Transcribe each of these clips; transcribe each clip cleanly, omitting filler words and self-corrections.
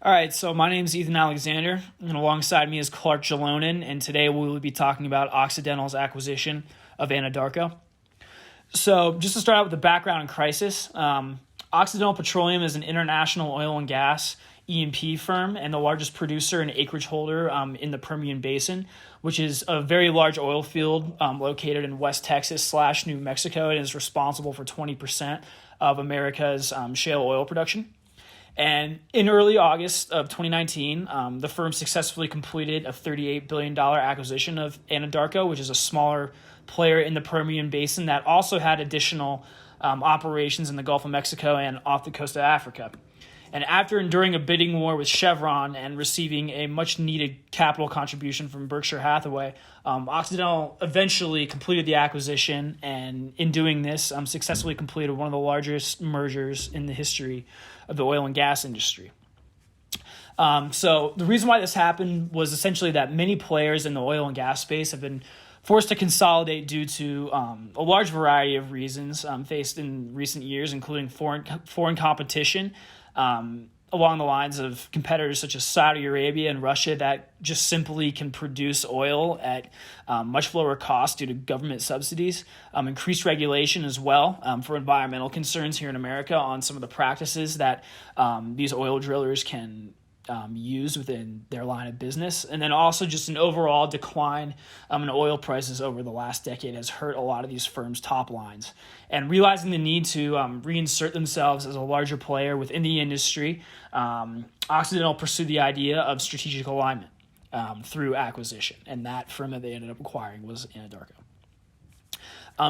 All right, so my name is Ethan Alexander, and alongside me is Clark Jalonen, and today we will be talking about Occidental's acquisition of Anadarko. So just to start out with the background and crisis, Occidental Petroleum is an international oil and gas E&P firm and the largest producer and acreage holder in the Permian Basin, which is a very large oil field located in West Texas / New Mexico and is responsible for 20% of America's shale oil production. And in early August of 2019, the firm successfully completed a $38 billion acquisition of Anadarko, which is a smaller player in the Permian Basin that also had additional operations in the Gulf of Mexico and off the coast of Africa. And after enduring a bidding war with Chevron and receiving a much-needed capital contribution from Berkshire Hathaway, Occidental eventually completed the acquisition, and in doing this, successfully completed one of the largest mergers in the history of the oil and gas industry. So the reason why this happened was essentially that many players in the oil and gas space have been forced to consolidate due to a large variety of reasons faced in recent years, including foreign competition, along the lines of competitors such as Saudi Arabia and Russia that just simply can produce oil at much lower cost due to government subsidies, increased regulation as well for environmental concerns here in America on some of the practices that these oil drillers can use within their line of business. And then also just an overall decline in oil prices over the last decade has hurt a lot of these firms' top lines. And realizing the need to reinsert themselves as a larger player within the industry, Occidental pursued the idea of strategic alignment through acquisition. And that firm that they ended up acquiring was Anadarko.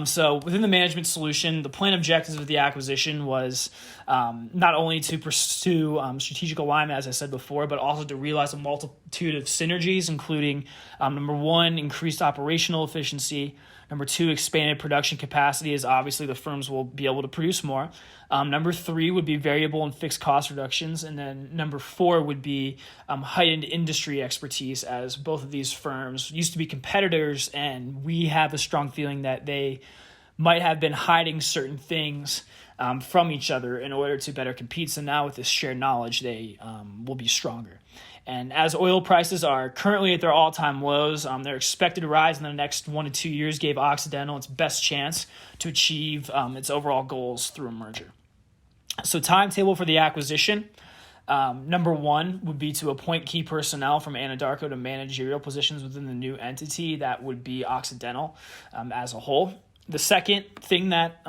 So within the management solution, the planned objectives of the acquisition was not only to pursue strategic alignment, as I said before, but also to realize a multitude of synergies, including number one, increased operational efficiency. Number two, expanded production capacity, as obviously the firms will be able to produce more. Number three would be variable and fixed cost reductions. And then number four would be heightened industry expertise, as both of these firms used to be competitors, and we have a strong feeling that they might have been hiding certain things from each other in order to better compete. So now with this shared knowledge, they will be stronger. And as oil prices are currently at their all-time lows, they're expected to rise in the next 1 to 2 years, gave Occidental its best chance to achieve its overall goals through a merger. So timetable for the acquisition. Number one would be to appoint key personnel from Anadarko to managerial positions within the new entity that would be Occidental as a whole. The second thing that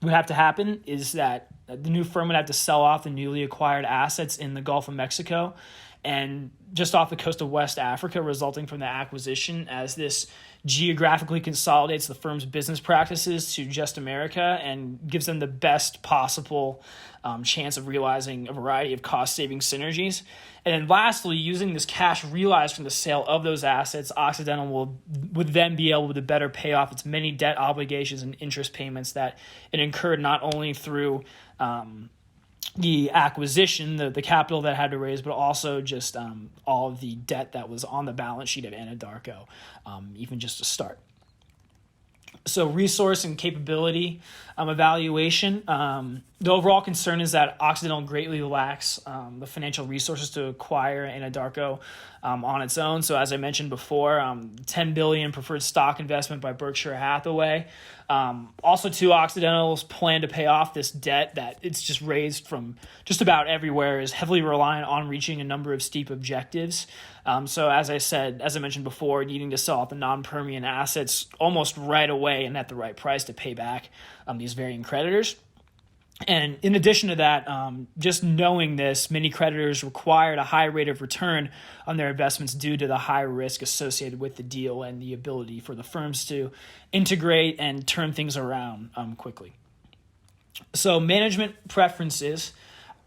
would have to happen is that the new firm would have to sell off the newly acquired assets in the Gulf of Mexico and just off the coast of West Africa resulting from the acquisition, as this geographically consolidates the firm's business practices to just America and gives them the best possible chance of realizing a variety of cost-saving synergies. And then lastly, using this cash realized from the sale of those assets, Occidental would then be able to better pay off its many debt obligations and interest payments that it incurred not only through the acquisition, the capital that had to raise, but also just all of the debt that was on the balance sheet of Anadarko, even just to start. So resource and capability evaluation. The overall concern is that Occidental greatly lacks the financial resources to acquire Anadarko on its own. So as I mentioned before, $10 billion preferred stock investment by Berkshire Hathaway. Also, too, Occidental's plan to pay off this debt that it's just raised from just about everywhere is heavily reliant on reaching a number of steep objectives. So as I mentioned before, needing to sell off the non-Permian assets almost right away and at the right price to pay back these varying creditors. And in addition to that, just knowing this, many creditors required a high rate of return on their investments due to the high risk associated with the deal and the ability for the firms to integrate and turn things around quickly. So management preferences.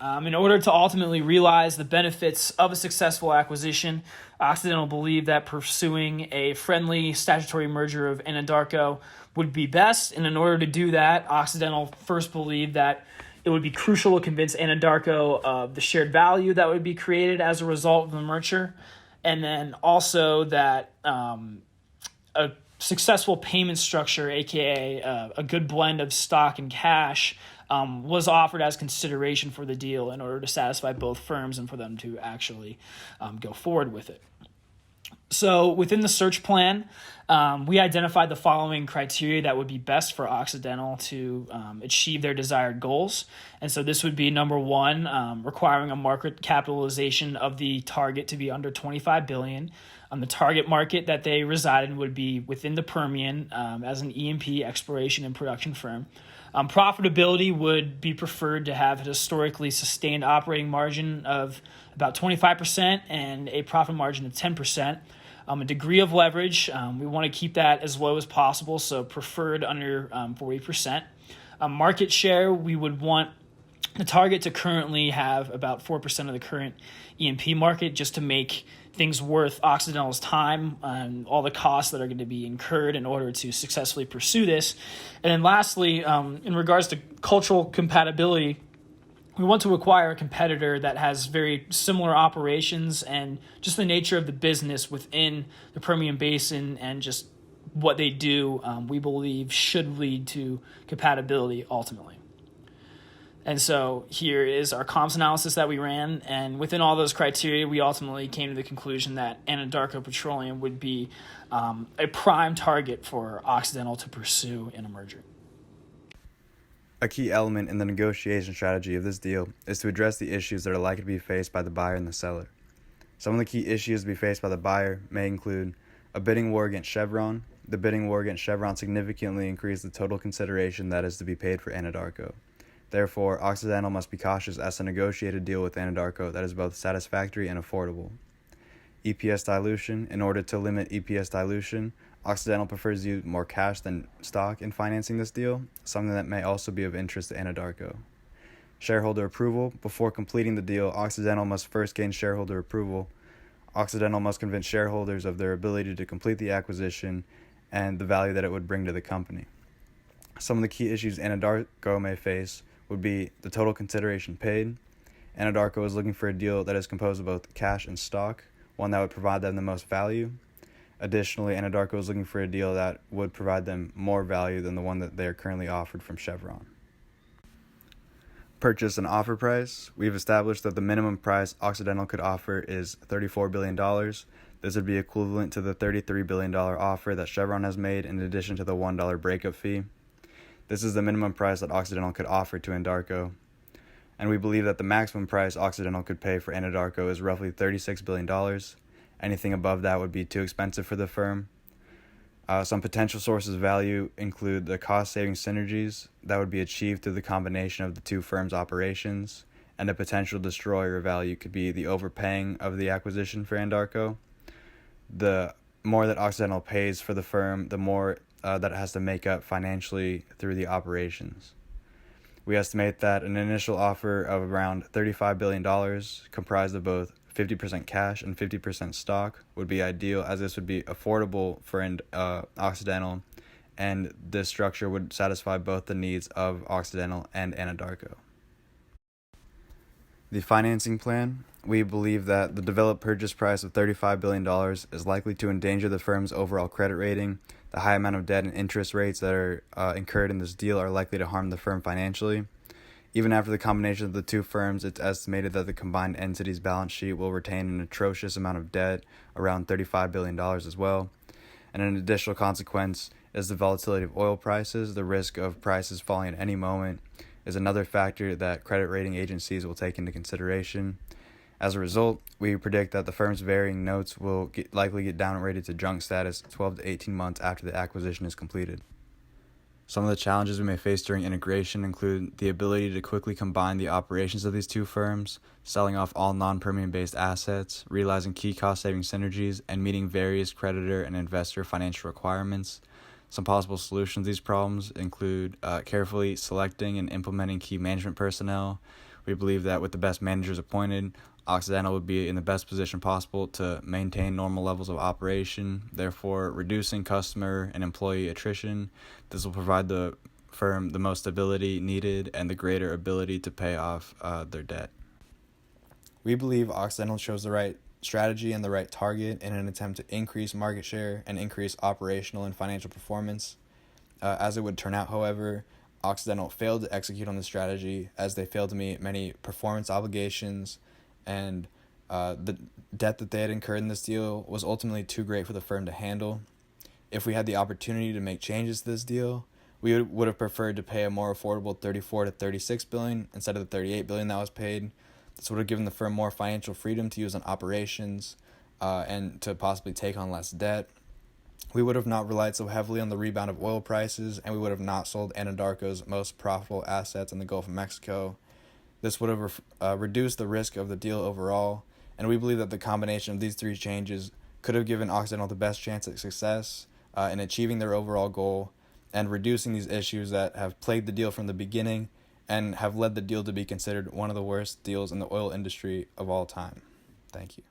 In order to ultimately realize the benefits of a successful acquisition, Occidental believed that pursuing a friendly statutory merger of Anadarko would be best. And in order to do that, Occidental first believed that it would be crucial to convince Anadarko of the shared value that would be created as a result of the merger. And then also that a successful payment structure, aka a good blend of stock and cash, was offered as consideration for the deal in order to satisfy both firms and for them to actually go forward with it. So within the search plan, we identified the following criteria that would be best for Occidental to achieve their desired goals. And so this would be number one, requiring a market capitalization of the target to be under $25 billion. The target market that they reside in would be within the Permian as an E&P exploration and production firm. Profitability would be preferred to have a historically sustained operating margin of about 25% and a profit margin of 10%. A degree of leverage, we want to keep that as low as possible, so preferred under 40%. Market share, we would want the target to currently have about 4% of the current E&P market just to make things worth Occidental's time and all the costs that are going to be incurred in order to successfully pursue this. And then lastly, in regards to cultural compatibility, we want to acquire a competitor that has very similar operations and just the nature of the business within the Permian Basin and just what they do, we believe should lead to compatibility ultimately. And so here is our comps analysis that we ran, and within all those criteria, we ultimately came to the conclusion that Anadarko Petroleum would be a prime target for Occidental to pursue in a merger. A key element in the negotiation strategy of this deal is to address the issues that are likely to be faced by the buyer and the seller. Some of the key issues to be faced by the buyer may include a bidding war against Chevron. The bidding war against Chevron significantly increased the total consideration that is to be paid for Anadarko. Therefore, Occidental must be cautious as to negotiate a deal with Anadarko that is both satisfactory and affordable. EPS dilution. In order to limit EPS dilution, Occidental prefers to use more cash than stock in financing this deal, something that may also be of interest to Anadarko. Shareholder approval. Before completing the deal, Occidental must first gain shareholder approval. Occidental must convince shareholders of their ability to complete the acquisition and the value that it would bring to the company. Some of the key issues Anadarko may face would be the total consideration paid. Anadarko is looking for a deal that is composed of both cash and stock, one that would provide them the most value. Additionally, Anadarko is looking for a deal that would provide them more value than the one that they are currently offered from Chevron. Purchase and offer price. We've established that the minimum price Occidental could offer is $34 billion. This would be equivalent to the $33 billion offer that Chevron has made in addition to the $1 breakup fee. This is the minimum price that Occidental could offer to Anadarko, and we believe that the maximum price Occidental could pay for Anadarko is roughly $36 billion. Anything above that would be too expensive for the firm. Some potential sources of value include the cost-saving synergies that would be achieved through the combination of the two firms' operations, and a potential destroyer of value could be the overpaying of the acquisition for Anadarko. The more that Occidental pays for the firm, the more that it has to make up financially through the operations. We estimate that an initial offer of around $35 billion, comprised of both 50% cash and 50% stock, would be ideal, as this would be affordable for Occidental, and this structure would satisfy both the needs of Occidental and Anadarko. The financing plan. We believe that the developed purchase price of $35 billion is likely to endanger the firm's overall credit rating. The high amount of debt and interest rates that are incurred in this deal are likely to harm the firm financially. Even after the combination of the two firms, it's estimated that the combined entity's balance sheet will retain an atrocious amount of debt, around $35 billion as well. And an additional consequence is the volatility of oil prices. The risk of prices falling at any moment is another factor that credit rating agencies will take into consideration. As a result, we predict that the firm's varying notes will likely get downgraded to junk status 12 to 18 months after the acquisition is completed. Some of the challenges we may face during integration include the ability to quickly combine the operations of these two firms, selling off all non-Permian-based assets, realizing key cost-saving synergies, and meeting various creditor and investor financial requirements. Some possible solutions to these problems include carefully selecting and implementing key management personnel. We believe that with the best managers appointed, Occidental would be in the best position possible to maintain normal levels of operation, therefore reducing customer and employee attrition. This will provide the firm the most stability needed and the greater ability to pay off their debt. We believe Occidental chose the right strategy and the right target in an attempt to increase market share and increase operational and financial performance. As it would turn out, however, Occidental failed to execute on the strategy as they failed to meet many performance obligations, and the debt that they had incurred in this deal was ultimately too great for the firm to handle. If we had the opportunity to make changes to this deal, we would have preferred to pay a more affordable 34 to 36 billion instead of the 38 billion that was paid. This would have given the firm more financial freedom to use on operations and to possibly take on less debt. We would have not relied so heavily on the rebound of oil prices, and we would have not sold Anadarko's most profitable assets in the Gulf of Mexico. This would have reduced the risk of the deal overall, and we believe that the combination of these three changes could have given Occidental the best chance at success in achieving their overall goal and reducing these issues that have plagued the deal from the beginning and have led the deal to be considered one of the worst deals in the oil industry of all time. Thank you.